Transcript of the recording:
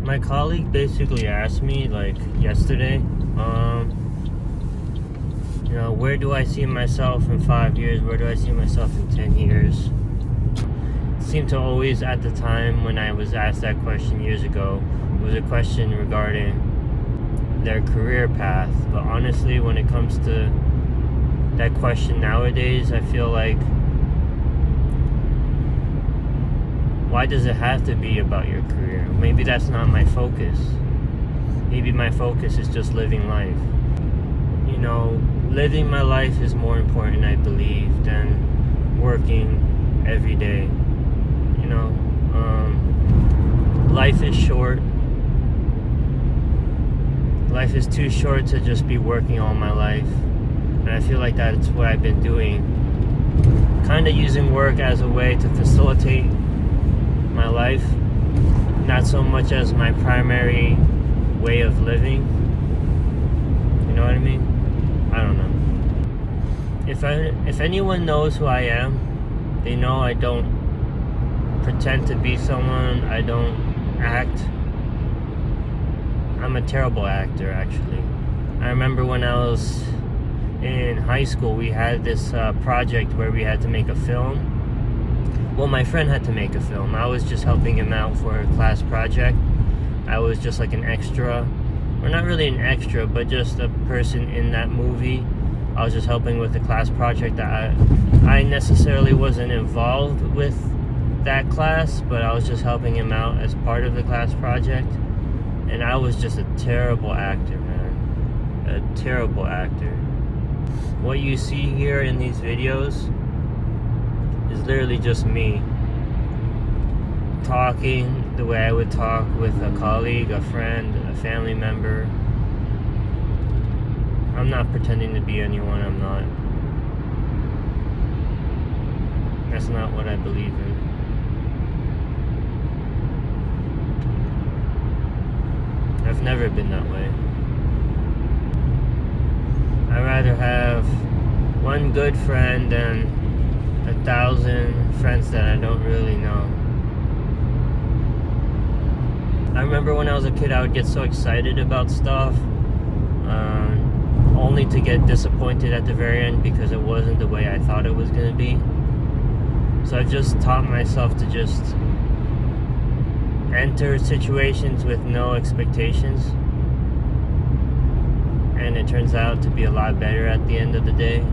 My colleague basically asked me, like, yesterday, where do I see myself in 5 years? Where do I see myself in 10 years? It seemed to always, at the time when I was asked that question years ago, it was a question regarding their career path. But honestly, when it comes to that question nowadays, I feel like, why does it have to be about your career? Maybe that's not my focus. Maybe my focus is just living life. Living my life is more important, I believe, than working every day. Life is short. Life is too short to just be working all my life. And I feel like that's what I've been doing. Kind of using work as a way to facilitate my life, not so much as my primary way of living. You know what I mean? I don't know. If anyone knows who I am, they know I don't pretend to be someone. I don't act. I'm a terrible actor, actually. I remember when I was in high school, we had this project where we had to make a film. Well, my friend had to make a film. I was just helping him out for a class project. I was just like an extra, or not really an extra, but just a person in that movie. I was just helping with the class project. That I necessarily wasn't involved with that class, but I was just helping him out as part of the class project. And I was just a terrible actor, man. A terrible actor. What you see here in these videos is literally just me talking the way I would talk with a colleague, a friend, a family member. I'm not pretending to be anyone I'm not. That's not what I believe in. I've never been that way. I'd rather have one good friend than 1,000 friends that I don't really know. I remember when I was a kid, I would get so excited about stuff, only to get disappointed at the very end because it wasn't the way I thought it was going to be. So I just taught myself to just enter situations with no expectations, and it turns out to be a lot better at the end of the day.